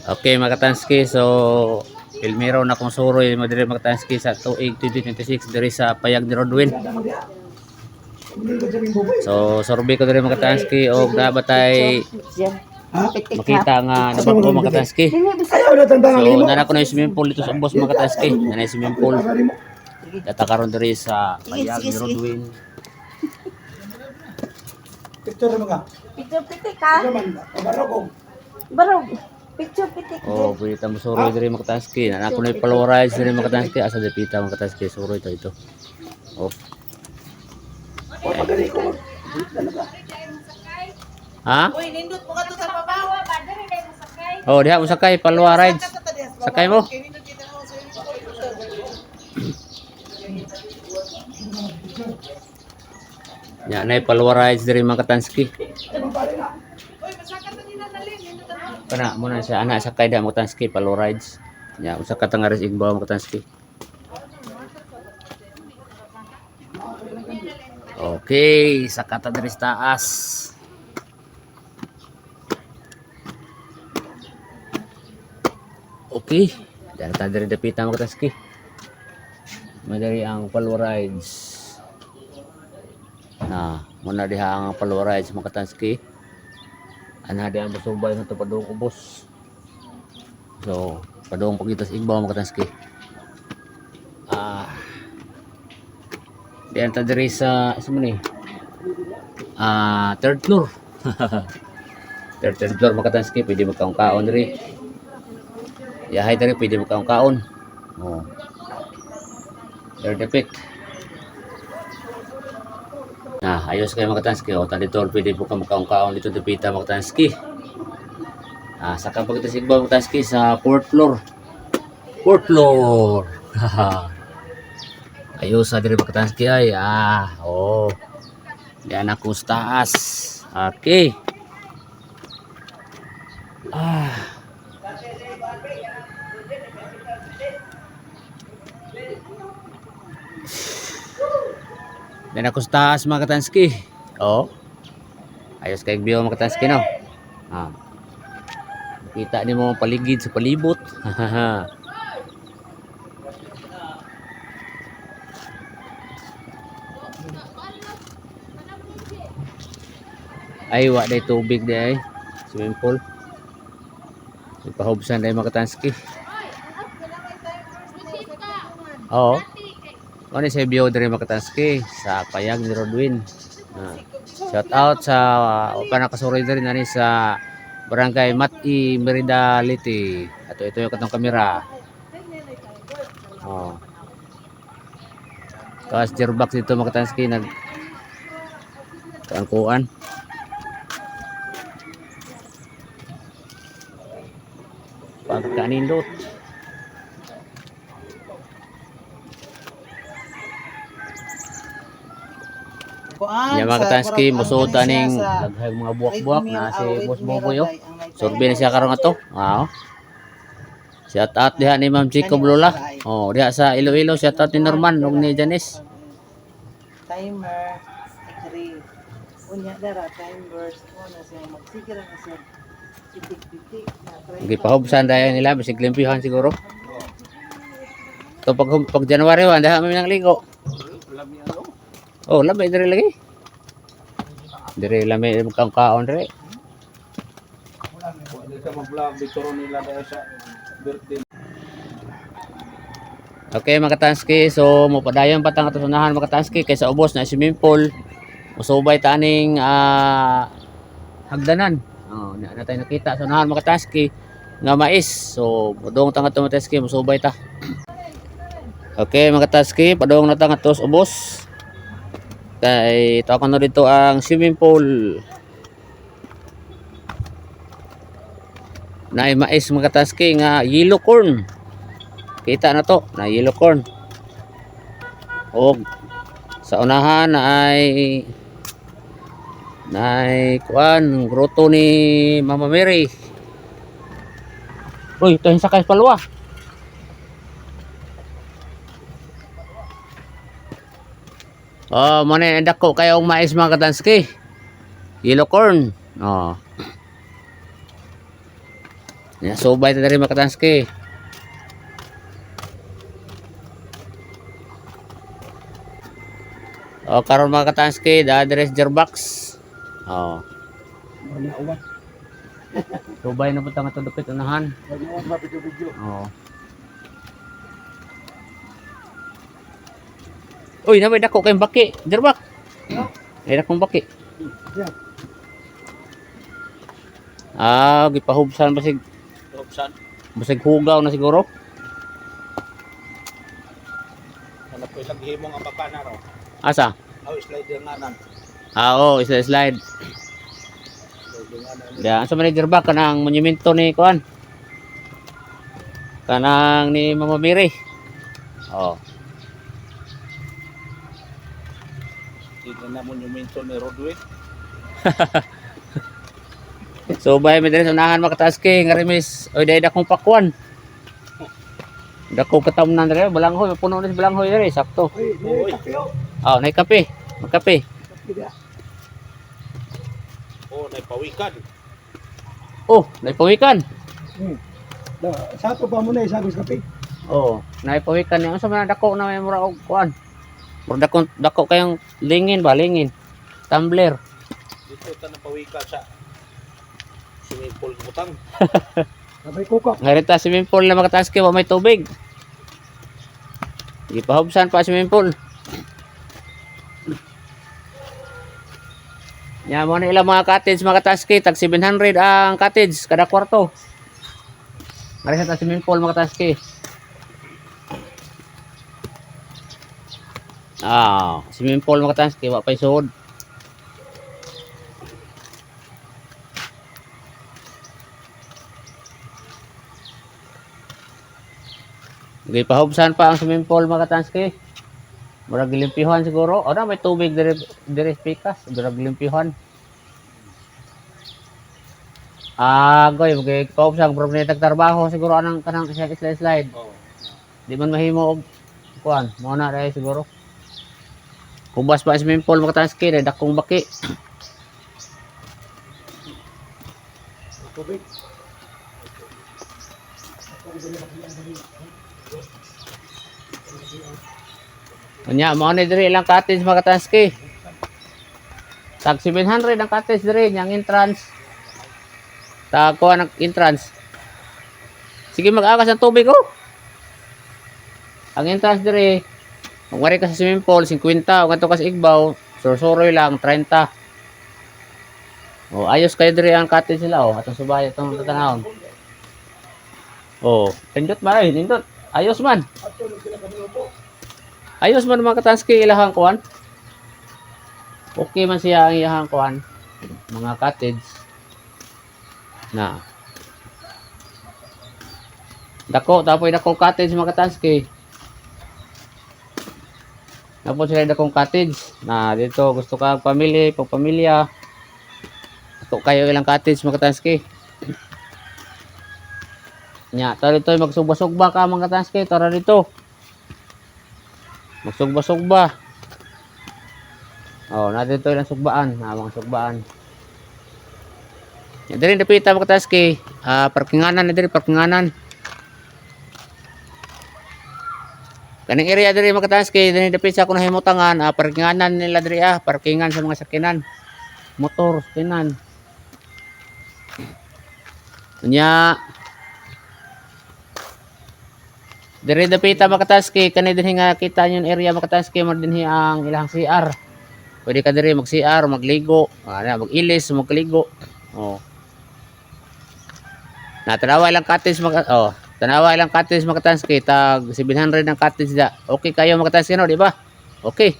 Okay, mga Katanski, so Pilmero na kung suroy mo diri mga Katanski sa tuig 2026 diri sa Payag ni Rodwin. So survey ko diri mga Katanski og nabatay makita nga nabako mga Katanski. So nana ko na yung swimming pool dito sa Ubos mga Katanski. Nana yung swimming pool. Data karon diri sa Payag ni Rodwin. Picture mga. Picture pitik ka? Barog. Picture pitik. Oh, pwede tamo suroy diri mga Katanski. Nana ko na yung polarize diri mga Katanski asa dipita mga Katanski suroy ito. Oh. Ha? Uy, nindot mo ka to sa babaw. Oh, diha mo sakay palwa rides. Sakay mo. Ya, nay palwa rides diri mga Katanski. Kana mo na siya anak sakay da mga Katanski palwa rides. Ya, usa ka tangaris igbaw mga Katanski. Okay, sakata diri sa taas. Okay, dari ta diri dapita mga Katanski. Madari ang palwa rides. Nah, muna diha ang palwa rides mga Katanski. Ana di ang basubay na to padung ubos. So, padung pagitas igbaw mga Katanski. Diyan ta diri sa ni? Third floor. third floor mga Katanski, pwede magkaon-kaon diri. Yahay diri pwede magkaon-kaon. Oh. Third effect. Ayos kayo mga Katanski. O, dito pwede po ka magkaon-kaon dito dipita mga Katanski. Saka pagitas igbaw mga Katanski sa fourth floor. Fourth floor. Ayos sa diri mga Katanski ay. Oh. Diyan ako sa taas. Okay. Diyan ako sa taas mga Katanski. Oh. Ayos kay view mga Katanski no. Kita ni mo paligid sa palibot. Ay, wa day tubig day. Swimming pool. Ipahubsan day mga Katanski. Oo. Ano sa view dari mga Katanski sa Payag ni Rodwin. Shout out sa panakasuroy diri nani sa Barangay Mati Meridality. Ato ito yung katong kamera. Oh. Tapos gearbox dito mga Katanski nag kaangkuan. Pagkanindot. Yan mga Katanski, musod aning daghang mga buwak-buwak na si Boss Boboy. Survey na siya karon ato. Wow. Shout out diha ni Ma'am Chico Blula. Oh, diha sa Iloilo, shout out ni Norman ug ni Janice. Timer 3. Unya dara timer mo na siya magsigara na siya. Pitik-pitik na. Gipahubsan dayon nila bisig limpihan siguro. To pag January wa daha may nang ligo. Oh, lamay diri lagi. Diri lamay magkaon diri. Okay mga Katanski, so mopadayon pa tang atunahan mga Katanski kay sa ubos na swimming pool. Musubay ta aning hagdanan. Oh, na tayo nakita sa unahan mga Katanski nga mais. So, padung tang ato mga Katanski musubay ta. Okay mga Katanski, padung na tang atos ubos. Kay ito ako na dito ang swimming pool na mais mga Katanski nga yellow corn. Kita na to na yellow corn. O sa unahan ay kuan grotto ni Mama Mary. Uy, ito yung sakay palwa. Oh, muna yung dako kayong mais mga Katanski. Yellow corn. Oh. Nya subay ta diri mga katanski. O karon mga katanski, da address Jerbox. Oh. Wala uwat. Subay na punta nga to dapit unahan. Wala uwat ba video. Oh. Uy, nabay dako kayong baki, Jerbox. Ay dakong baki. Yeah. Ah, gipahubsan basig Topsan. basig hugaw na siguro. Hanap ko isang himong ang bakana raw. Asa? Aw slide nga nan. Ah, oh, slide. Da, asa man ni Jerbox kanang monumento ni kuan. Kanang ni Mama Miri. Oh. Tingnan na monumento ni Rodway. So bay mi diri sa unahan mga kataski nga remis. Oy dai dakong pakwan. Dako katamnan diri balanghoy puno na si balanghoy diri sakto. Oy. Oh, nay kape. Magkape. Oh, naipawikan. Oh, nay pawikan. Sa to pa mo na isagos kape. Oh, nay pawikan ni unsa man dako na may mura og kuan. Mura dako kayong lingin ba lingin. Tumbler. Dito ta napawikan sa swimming pool butang. Sabay kuko. Ngarita swimming pool na mga kataski wa may tubig. Gipahubsan pa swimming pool. Nya mo na ilang mga cottage mga kataski tag 700 ang cottage kada kwarto. Ngarita ta swimming pool mga kataski. Ah, swimming pool mga kataski wa pay suod. Gipahubsan pa ang swimming pool mga kataski. Murag gilimpihan siguro. O na may tubig dire pikas, murag gilimpihan. Goy, gipahubsan problema tagtrabaho siguro anang kanang slide. Oh. Di man mahimo og kuan, mo na dai siguro. Kubas pa ang swimming pool mga kataski, dai dakong baki. Tubig. Unya mo ni diri ilang cottage mga kataski. Tag 700 ang cottage diri yang entrance. Tag kuan ang entrance. Sige mag-akas ng tubig oh. Ang entrance diri, kung wari ka sa swimming pool 50, o kanto ka sa igbaw, sursoroy lang 30. Oh, ayos kayo diri ang cottage sila oh, atong subay atong tatanawon. Oh, pindot ba ay, pindot. Ayos man. Ayos man mga kataski ilahang kuan. Okay man siya ang ilahang kuan. Mga cottage. Na. Dako, tapoy dako cottage mga kataski. Tapos sila dakong cottage. Na dito gusto ka pamilya, pagpamilya. Ito kayo ilang cottage mga kataski. Nya, tara dito magsugba-sugba ka mga kataski, tara dito. Magsugba-sugba. Oh, na dito ilang sugbaan, mga sugbaan. Yan diri dapita mga kataski, parkinganan na diri parkinganan. Kaning area diri mga kataski, diri dapita sa kuno himutangan, parkinganan nila diri parkingan sa mga sakinan. Motor, sakinan. Nya diri dapita mga kataski, kani dinhi nga kita yung area mga kataski, mo dinhi ang ilang CR. Pwede ka diri mag CR, magligo, mag-ilis, magligo. Oh. Tanawa ilang cottage mga tanawa ilang cottage mga kataski, tag 700 ang cottage da. Okay kayo mga kataski no, di ba? Okay.